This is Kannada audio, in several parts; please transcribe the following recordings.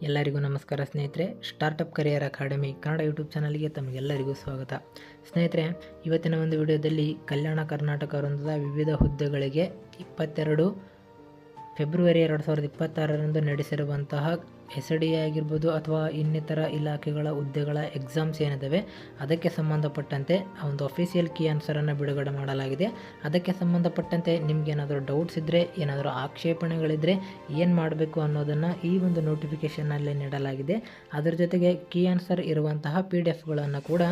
ಎಲ್ಲರಿಗೂ ನಮಸ್ಕಾರ ಸ್ನೇಹಿತರೆ. Startup career academy Kannada YouTube ಚಾನಲ್ಗೆ ತಮಗೆಲ್ಲರಿಗೂ ಸ್ವಾಗತ. ಸ್ನೇಹಿತರೆ, ಇವತ್ತಿನ ಒಂದು ವಿಡಿಯೋದಲ್ಲಿ ಕಲ್ಯಾಣ ಕರ್ನಾಟಕ ವೃಂದದ ವಿವಿಧ ಹುದ್ದೆಗಳಿಗೆ 22 ಫೆಬ್ರವರಿ 2026ರಂದು ನಡೆಸಿರುವಂತಹ SDA ಆಗಿರ್ಬೋದು ಅಥವಾ ಇನ್ನಿತರ ಇಲಾಖೆಗಳ ಹುದ್ದೆಗಳ ಎಕ್ಸಾಮ್ಸ್ ಏನಿದ್ದಾವೆ ಅದಕ್ಕೆ ಸಂಬಂಧಪಟ್ಟಂತೆ ಒಂದು ಅಫಿಷಿಯಲ್ ಕೀ ಆನ್ಸರನ್ನು ಬಿಡುಗಡೆ ಮಾಡಲಾಗಿದೆ. ಅದಕ್ಕೆ ಸಂಬಂಧಪಟ್ಟಂತೆ ನಿಮಗೇನಾದರೂ ಡೌಟ್ಸ್ ಇದ್ದರೆ, ಏನಾದರೂ ಆಕ್ಷೇಪಣೆಗಳಿದ್ದರೆ ಏನು ಮಾಡಬೇಕು ಅನ್ನೋದನ್ನು ಈ ಒಂದು ನೋಟಿಫಿಕೇಷನ್ನಲ್ಲಿ ನೀಡಲಾಗಿದೆ. ಅದರ ಜೊತೆಗೆ ಕೀ ಆನ್ಸರ್ ಇರುವಂತಹ PDF-ಗಳನ್ನು ಕೂಡ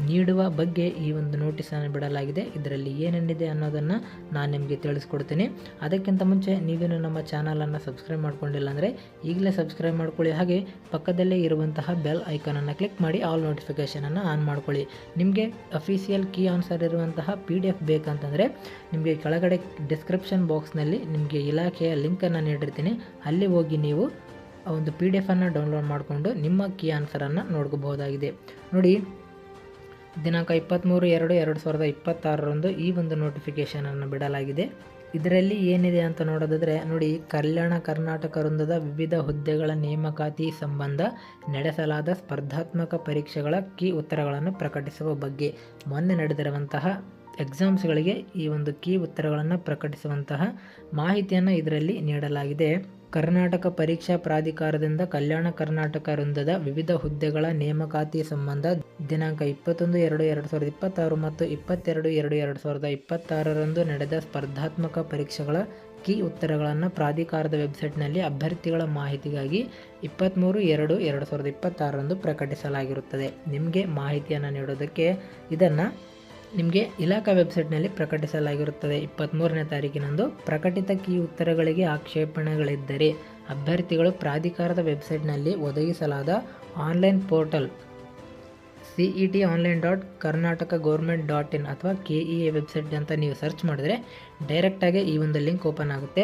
ನೀಡುವ ಬಗ್ಗೆ ಈ ಒಂದು ನೋಟಿಸನ್ನು ಬಿಡಲಾಗಿದೆ. ಇದರಲ್ಲಿ ಏನೇನಿದೆ ಅನ್ನೋದನ್ನು ನಾನು ನಿಮಗೆ ತಿಳಿಸ್ಕೊಡ್ತೀನಿ. ಅದಕ್ಕಿಂತ ಮುಂಚೆ ನೀವೇನು ನಮ್ಮ ಚಾನಲನ್ನು ಸಬ್ಸ್ಕ್ರೈಬ್ ಮಾಡ್ಕೊಂಡಿಲ್ಲ ಅಂದರೆ ಈಗಲೇ ಸಬ್ಸ್ಕ್ರೈಬ್ ಮಾಡ್ಕೊಳ್ಳಿ. ಹಾಗೆ ಪಕ್ಕದಲ್ಲೇ ಇರುವಂತಹ ಬೆಲ್ ಐಕಾನನ್ನು ಕ್ಲಿಕ್ ಮಾಡಿ ಆಲ್ ನೋಟಿಫಿಕೇಷನನ್ನು ಆನ್ ಮಾಡ್ಕೊಳ್ಳಿ. ನಿಮಗೆ ಅಫಿಷಿಯಲ್ ಕೀ ಆನ್ಸರ್ ಇರುವಂತಹ PDF ಬೇಕಂತಂದರೆ ನಿಮಗೆ ಕೆಳಗಡೆ ಡಿಸ್ಕ್ರಿಪ್ಷನ್ ಬಾಕ್ಸ್ನಲ್ಲಿ ನಿಮಗೆ ಇಲಾಖೆಯ ಲಿಂಕನ್ನು ನೀಡಿರ್ತೀನಿ. ಅಲ್ಲಿ ಹೋಗಿ ನೀವು ಆ ಒಂದು PDF-ಅನ್ನು ಡೌನ್ಲೋಡ್ ಮಾಡಿಕೊಂಡು ನಿಮ್ಮ ಕೀ ಆನ್ಸರನ್ನು ನೋಡ್ಕೋಬಹುದಾಗಿದೆ. ನೋಡಿ, ದಿನಾಂಕ 23/2/2026ರಂದು ಈ ಒಂದು ನೋಟಿಫಿಕೇಷನನ್ನು ಬಿಡಲಾಗಿದೆ. ಇದರಲ್ಲಿ ಏನಿದೆ ಅಂತ ನೋಡೋದಾದರೆ ನೋಡಿ, ಕಲ್ಯಾಣ ಕರ್ನಾಟಕ ವೃಂದದ ವಿವಿಧ ಹುದ್ದೆಗಳ ನೇಮಕಾತಿ ಸಂಬಂಧ ನಡೆಸಲಾದ ಸ್ಪರ್ಧಾತ್ಮಕ ಪರೀಕ್ಷೆಗಳ ಕೀ ಉತ್ತರಗಳನ್ನು ಪ್ರಕಟಿಸುವ ಬಗ್ಗೆ ಮೊನ್ನೆ ನಡೆದಿರುವಂತಹ ಎಕ್ಸಾಮ್ಸ್ಗಳಿಗೆ ಈ ಒಂದು ಕೀ ಉತ್ತರಗಳನ್ನು ಪ್ರಕಟಿಸುವಂತಹ ಮಾಹಿತಿಯನ್ನು ಇದರಲ್ಲಿ ನೀಡಲಾಗಿದೆ. ಕರ್ನಾಟಕ ಪರೀಕ್ಷಾ ಪ್ರಾಧಿಕಾರದಿಂದ ಕಲ್ಯಾಣ ಕರ್ನಾಟಕ ವೃಂದದ ವಿವಿಧ ಹುದ್ದೆಗಳ ನೇಮಕಾತಿ ಸಂಬಂಧ ದಿನಾಂಕ 21/2/2026 ಮತ್ತು 22/2/2026ರಂದು ನಡೆದ ಸ್ಪರ್ಧಾತ್ಮಕ ಪರೀಕ್ಷೆಗಳ ಕೀ ಉತ್ತರಗಳನ್ನು ಪ್ರಾಧಿಕಾರದ ವೆಬ್ಸೈಟ್ನಲ್ಲಿ ಅಭ್ಯರ್ಥಿಗಳ ಮಾಹಿತಿಗಾಗಿ 23/2/2026ರಂದು ಪ್ರಕಟಿಸಲಾಗಿರುತ್ತದೆ. ನಿಮಗೆ ಮಾಹಿತಿಯನ್ನು ನೀಡೋದಕ್ಕೆ ಇದನ್ನು ನಿಮಗೆ ಇಲಾಖಾ ವೆಬ್ಸೈಟ್ನಲ್ಲಿ ಪ್ರಕಟಿಸಲಾಗಿರುತ್ತದೆ. 23ನೇ ತಾರೀಕಿನಂದು ಪ್ರಕಟಿತ ಕೀ ಉತ್ತರಗಳಿಗೆ ಆಕ್ಷೇಪಣೆಗಳಿದ್ದರೆ ಅಭ್ಯರ್ಥಿಗಳು ಪ್ರಾಧಿಕಾರದ ವೆಬ್ಸೈಟ್ನಲ್ಲಿ ಒದಗಿಸಲಾದ ಆನ್ಲೈನ್ ಪೋರ್ಟಲ್ cet.online.karnataka.government.in ಅಥವಾ KEA ವೆಬ್ಸೈಟ್ ಅಂತ ನೀವು ಸರ್ಚ್ ಮಾಡಿದ್ರೆ ಡೈರೆಕ್ಟಾಗಿ ಈ ಒಂದು ಲಿಂಕ್ ಓಪನ್ ಆಗುತ್ತೆ.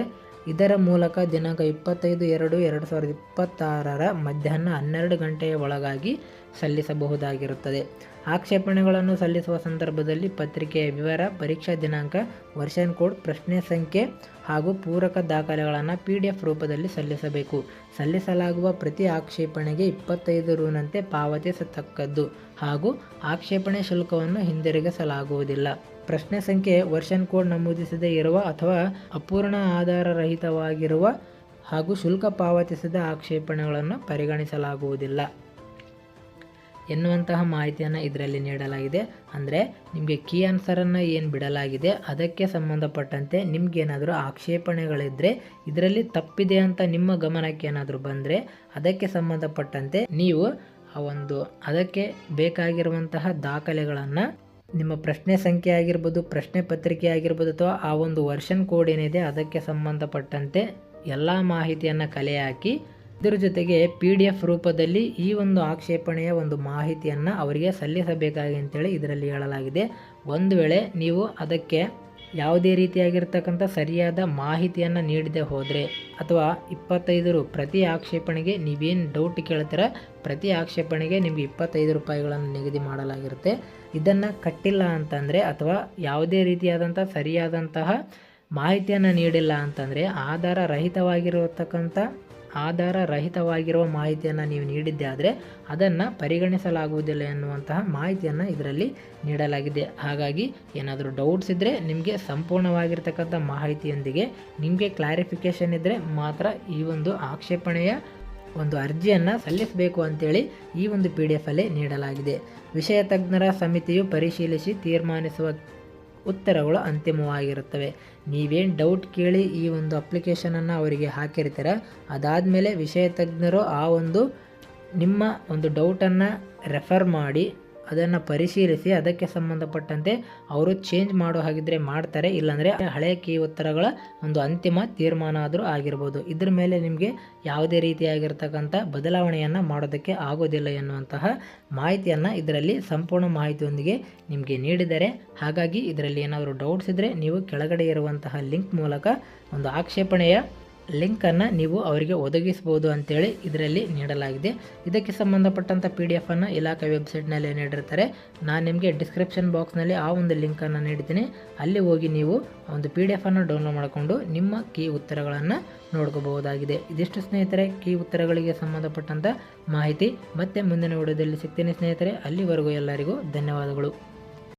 ಇದರ ಮೂಲಕ ದಿನಾಂಕ 25/2/2026 ಮಧ್ಯಾಹ್ನ 12 ಗಂಟೆಯ ಒಳಗಾಗಿ ಸಲ್ಲಿಸಬಹುದಾಗಿರುತ್ತದೆ. ಆಕ್ಷೇಪಣೆಗಳನ್ನು ಸಲ್ಲಿಸುವ ಸಂದರ್ಭದಲ್ಲಿ ಪತ್ರಿಕೆಯ ವಿವರ, ಪರೀಕ್ಷಾ ದಿನಾಂಕ, ವರ್ಷನ್ ಕೋಡ್, ಪ್ರಶ್ನೆ ಸಂಖ್ಯೆ ಹಾಗೂ ಪೂರಕ ದಾಖಲೆಗಳನ್ನು PDF ರೂಪದಲ್ಲಿ ಸಲ್ಲಿಸಬೇಕು. ಸಲ್ಲಿಸಲಾಗುವ ಪ್ರತಿ ಆಕ್ಷೇಪಣೆಗೆ 25 ರೂನಂತೆ ಪಾವತಿಸತಕ್ಕದ್ದು ಹಾಗೂ ಆಕ್ಷೇಪಣೆ ಶುಲ್ಕವನ್ನು ಹಿಂದಿರುಗಿಸಲಾಗುವುದಿಲ್ಲ. ಪ್ರಶ್ನೆ ಸಂಖ್ಯೆ, ವರ್ಷನ್ ಕೋಡ್ ನಮೂದಿಸದೇ ಇರುವ ಅಥವಾ ಅಪೂರ್ಣ ಆಧಾರರಹಿತವಾಗಿರುವ ಹಾಗೂ ಶುಲ್ಕ ಪಾವತಿಸಿದ ಆಕ್ಷೇಪಣೆಗಳನ್ನು ಪರಿಗಣಿಸಲಾಗುವುದಿಲ್ಲ ಎನ್ನುವಂತಹ ಮಾಹಿತಿಯನ್ನು ಇದರಲ್ಲಿ ನೀಡಲಾಗಿದೆ. ಅಂದರೆ ನಿಮಗೆ ಕೀ ಆನ್ಸರನ್ನು ಏನು ಬಿಡಲಾಗಿದೆ ಅದಕ್ಕೆ ಸಂಬಂಧಪಟ್ಟಂತೆ ನಿಮಗೇನಾದರೂ ಆಕ್ಷೇಪಣೆಗಳಿದ್ದರೆ, ಇದರಲ್ಲಿ ತಪ್ಪಿದೆ ಅಂತ ನಿಮ್ಮ ಗಮನಕ್ಕೆ ಏನಾದರೂ ಬಂದರೆ ಅದಕ್ಕೆ ಸಂಬಂಧಪಟ್ಟಂತೆ ನೀವು ಅದಕ್ಕೆ ಬೇಕಾಗಿರುವಂತಹ ದಾಖಲೆಗಳನ್ನು ನಿಮ್ಮ ಪ್ರಶ್ನೆ ಸಂಖ್ಯೆ ಆಗಿರ್ಬೋದು, ಪ್ರಶ್ನೆ ಪತ್ರಿಕೆ ಆಗಿರ್ಬೋದು ಅಥವಾ ಆ ಒಂದು ವರ್ಷನ್ ಕೋಡ್ ಏನಿದೆ ಅದಕ್ಕೆ ಸಂಬಂಧಪಟ್ಟಂತೆ ಎಲ್ಲ ಮಾಹಿತಿಯನ್ನು ಕಲೆ ಹಾಕಿ ಇದರ ಜೊತೆಗೆ PDF ರೂಪದಲ್ಲಿ ಈ ಒಂದು ಆಕ್ಷೇಪಣೆಯ ಒಂದು ಮಾಹಿತಿಯನ್ನು ಅವರಿಗೆ ಸಲ್ಲಿಸಬೇಕಾಗಿ ಅಂತೇಳಿ ಇದರಲ್ಲಿ ಹೇಳಲಾಗಿದೆ. ಒಂದು ವೇಳೆ ನೀವು ಅದಕ್ಕೆ ಯಾವುದೇ ರೀತಿಯಾಗಿರ್ತಕ್ಕಂಥ ಸರಿಯಾದ ಮಾಹಿತಿಯನ್ನು ನೀಡದೆ ಹೋದರೆ ಅಥವಾ 25 ಪ್ರತಿ ಆಕ್ಷೇಪಣೆಗೆ ನೀವೇನು ಡೌಟ್ ಕೇಳ್ತೀರ ಪ್ರತಿ ಆಕ್ಷೇಪಣೆಗೆ ನಿಮಗೆ 25 ರೂಪಾಯಿಗಳನ್ನು ನಿಗದಿ ಮಾಡಲಾಗಿರುತ್ತೆ. ಇದನ್ನು ಕಟ್ಟಿಲ್ಲ ಅಂತಂದರೆ ಅಥವಾ ಯಾವುದೇ ರೀತಿಯಾದಂಥ ಸರಿಯಾದಂತಹ ಮಾಹಿತಿಯನ್ನು ನೀಡಿಲ್ಲ ಅಂತಂದರೆ ಆಧಾರ ರಹಿತವಾಗಿರುವ ಮಾಹಿತಿಯನ್ನು ನೀವು ನೀಡಿದ್ದೆ ಆದರೆ ಅದನ್ನು ಪರಿಗಣಿಸಲಾಗುವುದಿಲ್ಲ ಎನ್ನುವಂತಹ ಮಾಹಿತಿಯನ್ನು ಇದರಲ್ಲಿ ನೀಡಲಾಗಿದೆ. ಹಾಗಾಗಿ ಏನಾದರೂ ಡೌಟ್ಸ್ ಇದ್ದರೆ ನಿಮಗೆ ಸಂಪೂರ್ಣವಾಗಿರ್ತಕ್ಕಂಥ ಮಾಹಿತಿಯೊಂದಿಗೆ ನಿಮಗೆ ಕ್ಲಾರಿಫಿಕೇಷನ್ ಇದ್ದರೆ ಮಾತ್ರ ಈ ಒಂದು ಆಕ್ಷೇಪಣೆಯ ಒಂದು ಅರ್ಜಿಯನ್ನು ಸಲ್ಲಿಸಬೇಕು ಅಂತೇಳಿ ಈ ಒಂದು PDF-ಅಲ್ಲಿ ನೀಡಲಾಗಿದೆ. ವಿಷಯ ತಜ್ಞರ ಸಮಿತಿಯು ಪರಿಶೀಲಿಸಿ ತೀರ್ಮಾನಿಸುವ ಉತ್ತರಗಳು ಅಂತಿಮವಾಗಿರುತ್ತವೆ. ನೀವೇನು ಡೌಟ್ ಕೇಳಿ ಈ ಒಂದು ಅಪ್ಲಿಕೇಶನನ್ನು ಅವರಿಗೆ ಹಾಕಿರ್ತೀರ, ಅದಾದಮೇಲೆ ವಿಷಯ ತಜ್ಞರು ನಿಮ್ಮ ಒಂದು ಡೌಟನ್ನು ರೆಫರ್ ಮಾಡಿ ಅದನ್ನು ಪರಿಶೀಲಿಸಿ ಅದಕ್ಕೆ ಸಂಬಂಧಪಟ್ಟಂತೆ ಅವರು ಚೇಂಜ್ ಮಾಡೋ ಹಾಗಿದ್ರೆ ಮಾಡ್ತಾರೆ, ಇಲ್ಲಾಂದರೆ ಹಳೆಯ ಕೀ ಉತ್ತರಗಳ ಒಂದು ಅಂತಿಮ ತೀರ್ಮಾನ ಆದರೂ ಆಗಿರ್ಬೋದು. ಇದ್ರ ಮೇಲೆ ನಿಮಗೆ ಯಾವುದೇ ರೀತಿಯಾಗಿರ್ತಕ್ಕಂಥ ಬದಲಾವಣೆಯನ್ನು ಮಾಡೋದಕ್ಕೆ ಆಗೋದಿಲ್ಲ ಎನ್ನುವಂತಹ ಮಾಹಿತಿಯನ್ನು ಇದರಲ್ಲಿ ಸಂಪೂರ್ಣ ಮಾಹಿತಿಯೊಂದಿಗೆ ನಿಮಗೆ ನೀಡಿದ್ದಾರೆ. ಹಾಗಾಗಿ ಇದರಲ್ಲಿ ಏನಾದರೂ ಡೌಟ್ಸ್ ಇದ್ದರೆ ನೀವು ಕೆಳಗಡೆ ಇರುವಂತಹ ಲಿಂಕ್ ಮೂಲಕ ಒಂದು ಆಕ್ಷೇಪಣೆಯ ಲಿಂಕನ್ನು ನೀವು ಅವರಿಗೆ ಒದಗಿಸ್ಬೋದು ಅಂತೇಳಿ ಇದರಲ್ಲಿ ನೀಡಲಾಗಿದೆ. ಇದಕ್ಕೆ ಸಂಬಂಧಪಟ್ಟಂಥ PDF ಅನ್ನು ಇಲಾಖೆ ವೆಬ್ಸೈಟ್ನಲ್ಲಿ ನೀಡಿರ್ತಾರೆ. ನಾನು ನಿಮಗೆ ಡಿಸ್ಕ್ರಿಪ್ಷನ್ ಬಾಕ್ಸ್ನಲ್ಲಿ ಆ ಒಂದು ಲಿಂಕನ್ನು ನೀಡ್ತೀನಿ. ಅಲ್ಲಿ ಹೋಗಿ ನೀವು ಒಂದು PDF ಅನ್ನು ಡೌನ್ಲೋಡ್ ಮಾಡಿಕೊಂಡು ನಿಮ್ಮ ಕೀ ಉತ್ತರಗಳನ್ನು ನೋಡ್ಕೋಬಹುದಾಗಿದೆ. ಇದಿಷ್ಟು ಸ್ನೇಹಿತರೆ ಕೀ ಉತ್ತರಗಳಿಗೆ ಸಂಬಂಧಪಟ್ಟಂಥ ಮಾಹಿತಿ. ಮತ್ತೆ ಮುಂದಿನ ವಿಡಿಯೋದಲ್ಲಿ ಸಿಗ್ತೀನಿ ಸ್ನೇಹಿತರೆ. ಅಲ್ಲಿವರೆಗೂ ಎಲ್ಲರಿಗೂ ಧನ್ಯವಾದಗಳು.